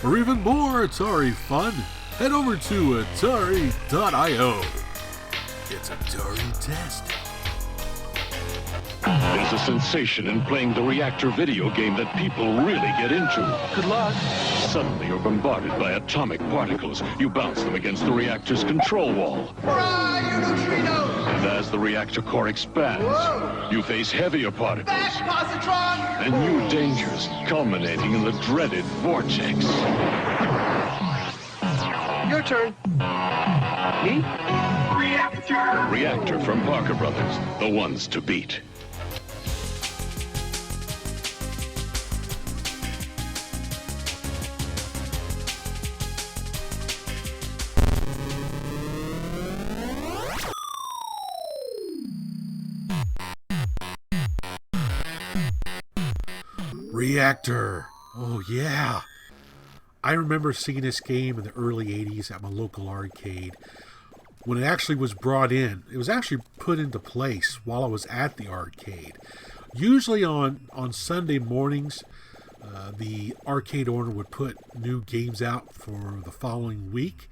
For even more Atari fun, head over to Atari.io. It's Atari-tastic. There's a sensation in playing the Reactor video game that people really get into. Good luck. Suddenly you're bombarded by atomic particles. You bounce them against the reactor's control wall. Hurrah, you neutrinos! And as the reactor core expands, Whoa. you face heavier particles Back, positron! and new dangers, culminating in the dreaded vortex. Your turn. Me? Reactor from Parker Brothers, the ones to beat. Reactor. Oh, yeah. I remember seeing this game in the early 80s at my local arcade. When it actually was brought in, it was actually put into place while I was at the arcade. Usually on Sunday mornings, the arcade owner would put new games out for the following week.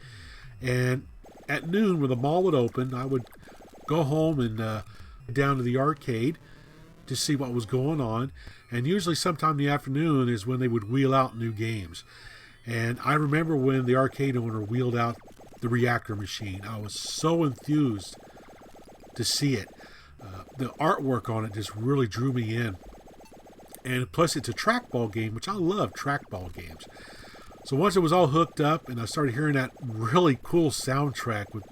And at noon, when the mall would open, I would go home and down to the arcade to see what was going on. And usually sometime in the afternoon is when they would wheel out new games. And I remember when the arcade owner wheeled out the Reactor machine. I was so enthused to see it. The artwork on it just really drew me in. And plus it's a trackball game, which I love trackball games. So once it was all hooked up and I started hearing that really cool soundtrack with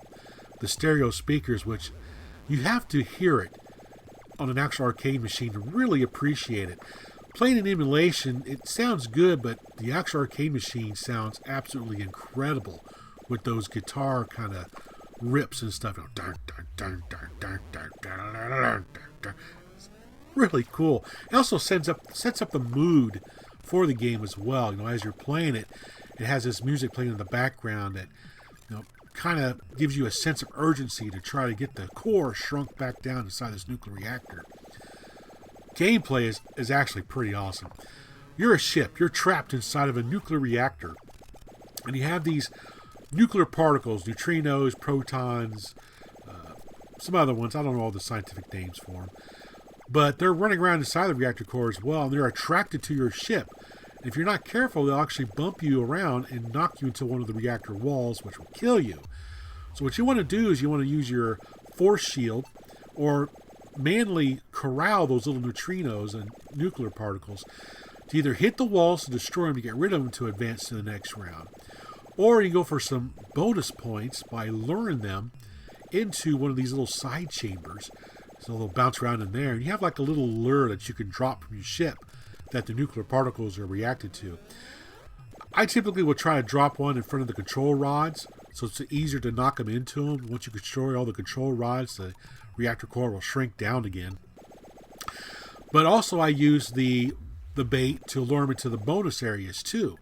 the stereo speakers, which you have to hear it on an actual arcade machine to really appreciate it. Playing an emulation, it sounds good, but the actual arcade machine sounds absolutely incredible with those guitar kind of rips and stuff. It's really cool. It also sets up the mood for the game as well. You know, as you're playing it, it has this music playing in the background that, you know, kind of gives you a sense of urgency to try to get the core shrunk back down inside this nuclear reactor. Gameplay is actually pretty awesome. You're a ship. You're trapped inside of a nuclear reactor. And you have these nuclear particles, neutrinos, protons, some other ones. I don't know all the scientific names for them. But they're running around inside the reactor core as well, and they're attracted to your ship. And if you're not careful, they'll actually bump you around and knock you into one of the reactor walls, which will kill you. So what you want to do is you want to use your force shield or manually corral those little neutrinos and nuclear particles to either hit the walls to destroy them to get rid of them to advance to the next round. Or you go for some bonus points by luring them into one of these little side chambers. So they'll bounce around in there. And you have like a little lure that you can drop from your ship that the nuclear particles are reacted to. I typically will try to drop one in front of the control rods, so it's easier to knock them into them. Once you destroy all the control rods, the reactor core will shrink down again. But also I use the bait to lure them into the bonus areas too,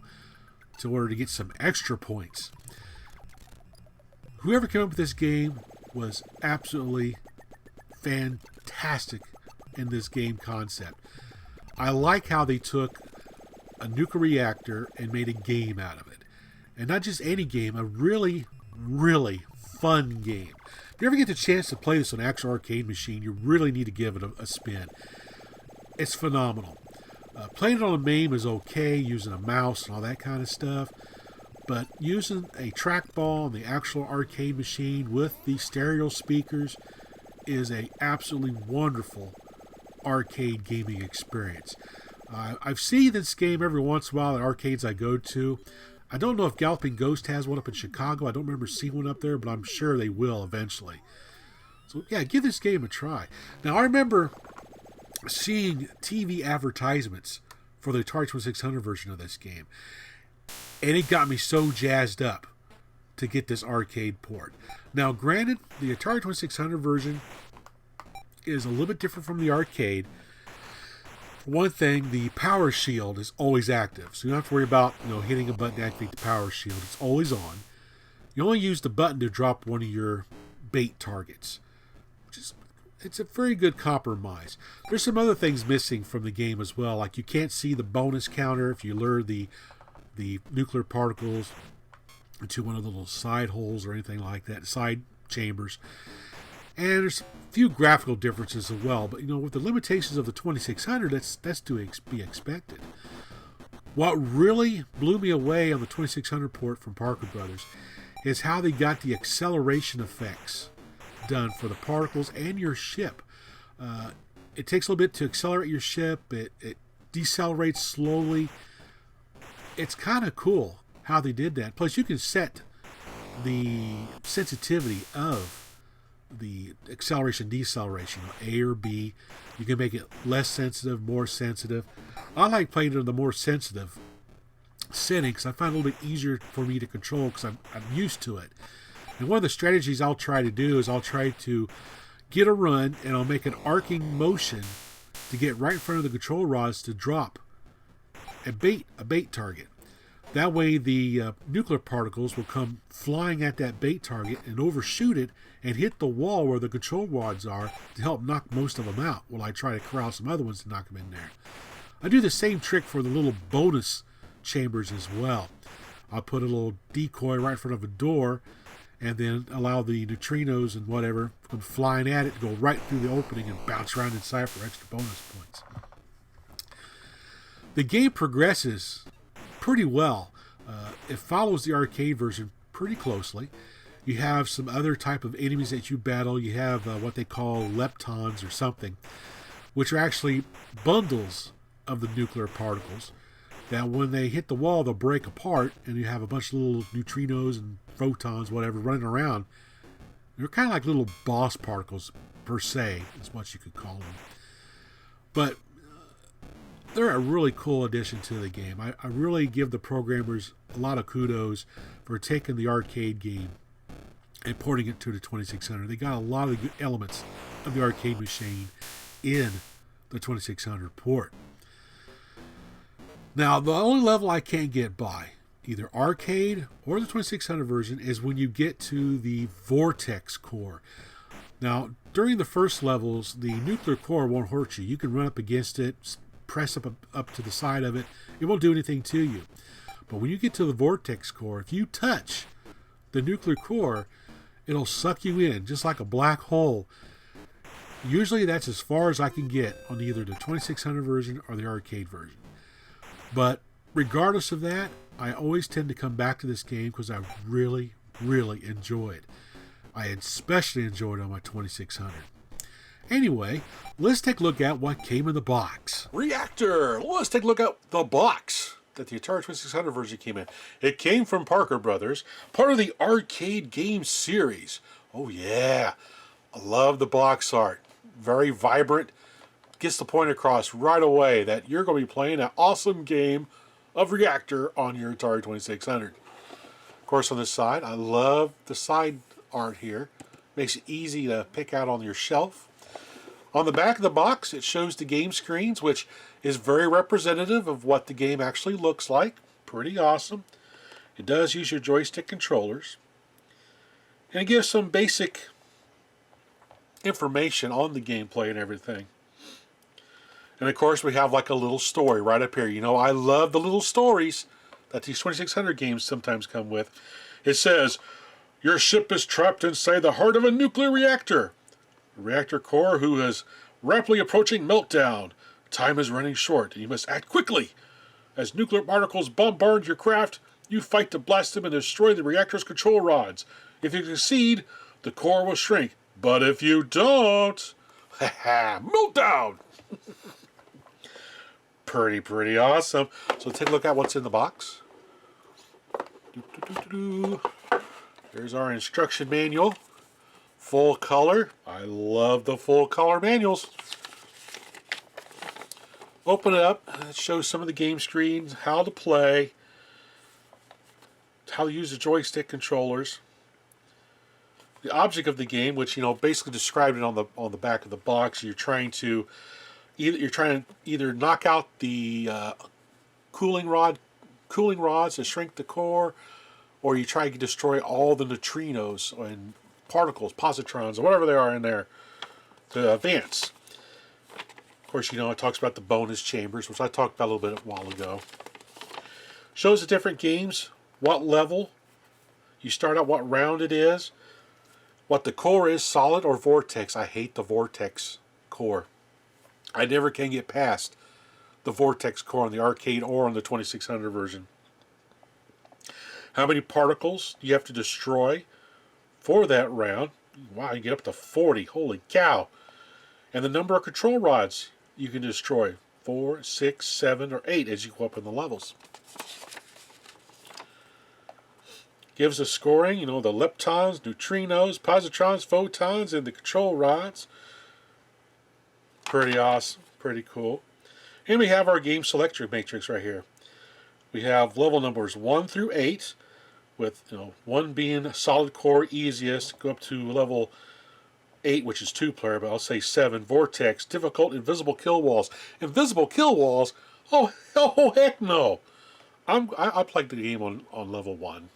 in order to get some extra points. Whoever came up with this game was absolutely fantastic in this game concept. I like how they took a nuclear reactor and made a game out of it. And not just any game, a really, really fun game. If you ever get the chance to play this on an actual arcade machine, you really need to give it a spin. It's phenomenal. Playing it on a MAME is okay, using a mouse and all that kind of stuff. But using a trackball on the actual arcade machine with the stereo speakers is a absolutely wonderful arcade gaming experience. I've seen this game every once in a while at arcades I go to. I don't know if Galloping Ghost has one up in Chicago. I don't remember seeing one up there, but I'm sure they will eventually. So yeah, give this game a try. Now I remember seeing TV advertisements for the Atari 2600 version of this game, and it got me so jazzed up to get this arcade port. Now granted, the Atari 2600 version is a little bit different from the arcade. For one thing, the power shield is always active, so you don't have to worry about hitting a button to activate the power shield. It's always on. You only use the button to drop one of your bait targets, which is it's a very good compromise. There's some other things missing from the game as well, like you can't see the bonus counter if you lure the the nuclear particles into one of the little side holes or anything like that, side chambers. And there's a few graphical differences as well, but with the limitations of the 2600, that's to be expected. What really blew me away on the 2600 port from Parker Brothers is how they got the acceleration effects done for the particles and your ship. It takes a little bit to accelerate your ship. It decelerates slowly. It's kind of cool how they did that. Plus, you can set the sensitivity of the acceleration, deceleration, A or B. You can make it less sensitive, more sensitive. I like playing it in the more sensitive setting because I find it a little bit easier for me to control because I'm used to it. And one of the strategies I'll try to do is I'll try to get a run and I'll make an arcing motion to get right in front of the control rods to drop a bait target. That way the nuclear particles will come flying at that bait target and overshoot it and hit the wall where the control rods are to help knock most of them out while I try to corral some other ones to knock them in there. I do the same trick for the little bonus chambers as well. I'll put a little decoy right in front of a door and then allow the neutrinos and whatever come flying at it to go right through the opening and bounce around inside for extra bonus points. The game progresses pretty well. It follows the arcade version pretty closely. You have some other type of enemies that you battle. You have what they call leptons or something, which are actually bundles of the nuclear particles that when they hit the wall, they'll break apart, and you have a bunch of little neutrinos and photons, whatever, running around. They're kind of like little boss particles, per se, is what you could call them. But they're a really cool addition to the game. I really give the programmers a lot of kudos for taking the arcade game and porting it to the 2600. They got a lot of the good elements of the arcade machine in the 2600 port. Now, the only level I can't get by, either arcade or the 2600 version, is when you get to the vortex core. Now, during the first levels, the nuclear core won't hurt you. You can run up against it, press up to the side of it. It won't do anything to you. But when you get to the vortex core, if you touch the nuclear core, it'll suck you in, just like a black hole. Usually that's as far as I can get on either the 2600 version or the arcade version. But regardless of that, I always tend to come back to this game because I really, really enjoy it. I especially enjoyed it on my 2600. Anyway, let's take a look at what came in the box. Reactor! Let's take a look at the box that the Atari 2600 version came in. It came from Parker Brothers, part of the arcade game series. Oh yeah, I love the box art. Very vibrant. Gets the point across right away that you're going to be playing an awesome game of Reactor on your Atari 2600. Of course, on this side, I love the side art here. Makes it easy to pick out on your shelf. On the back of the box, it shows the game screens, which is very representative of what the game actually looks like. Pretty awesome. It does use your joystick controllers. And it gives some basic information on the gameplay and everything. And of course, we have like a little story right up here. You know, I love the little stories that these 2600 games sometimes come with. It says, your ship is trapped inside the heart of a nuclear reactor. A reactor core who is rapidly approaching meltdown. Time is running short, and you must act quickly. As nuclear particles bombard your craft, you fight to blast them and destroy the reactor's control rods. If you succeed, the core will shrink. But if you don't, meltdown! Pretty awesome. So take a look at what's in the box. Here's our instruction manual. Full color. I love the full color manuals. Open it up. It shows some of the game screens, how to play, how to use the joystick controllers. The object of the game, which basically described it on the back of the box. You're trying to either knock out the cooling rods to shrink the core, or you try to destroy all the neutrinos and particles, positrons, or whatever they are in there to advance. Of course, it talks about the bonus chambers, which I talked about a little bit a while ago. Shows the different games, what level you start out, what round it is, what the core is, solid or vortex. I hate the vortex core. I never can get past the vortex core on the arcade or on the 2600 version. How many particles you have to destroy for that round. Wow, you get up to 40. Holy cow. And the number of control rods you can destroy. 4, 6, 7, or 8 as you go up in the levels. Gives a scoring, you know, the leptons, neutrinos, positrons, photons, and the control rods. Pretty awesome. Pretty cool. And we have our game selector matrix right here. We have level numbers 1 through 8, with 1 being solid core, easiest, go up to level 8, which is 2-player, but I'll say 7, vortex, difficult, invisible kill walls. Invisible kill walls? Oh heck no! I played the game on level 1.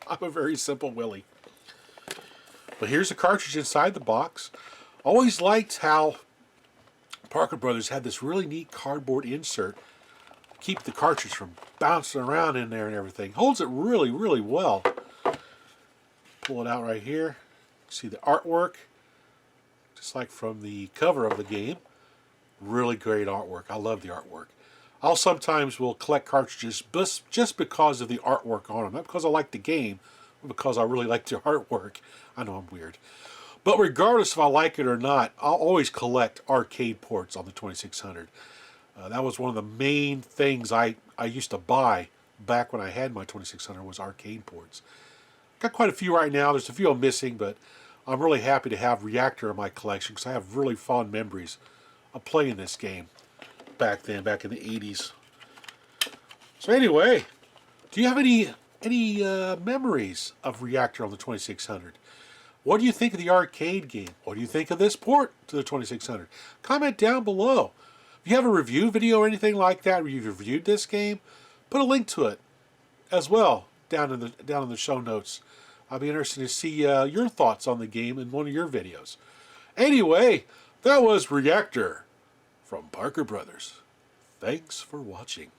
I'm a very simple Willie. But here's the cartridge inside the box. Always liked how Parker Brothers had this really neat cardboard insert to keep the cartridge from bouncing around in there and everything. Holds it really, really well. Pull it out right here. See the artwork, just like from the cover of the game. Really great artwork. I love the artwork. I'll sometimes will collect cartridges just because of the artwork on them. Not because I like the game, but because I really like the artwork. I know I'm weird. But regardless if I like it or not, I'll always collect arcade ports on the 2600. That was one of the main things I used to buy back when I had my 2600 was arcade ports. Got quite a few right now. There's a few I'm missing, but I'm really happy to have Reactor in my collection because I have really fond memories of playing this game back then, back in the 80s. So anyway, do you have any memories of Reactor on the 2600? What do you think of the arcade game? What do you think of this port to the 2600? Comment down below. If you have a review video or anything like that where you've reviewed this game, put a link to it as well down in the show notes. I'll be interested to see your thoughts on the game in one of your videos. Anyway, that was Reactor from Parker Brothers. Thanks for watching.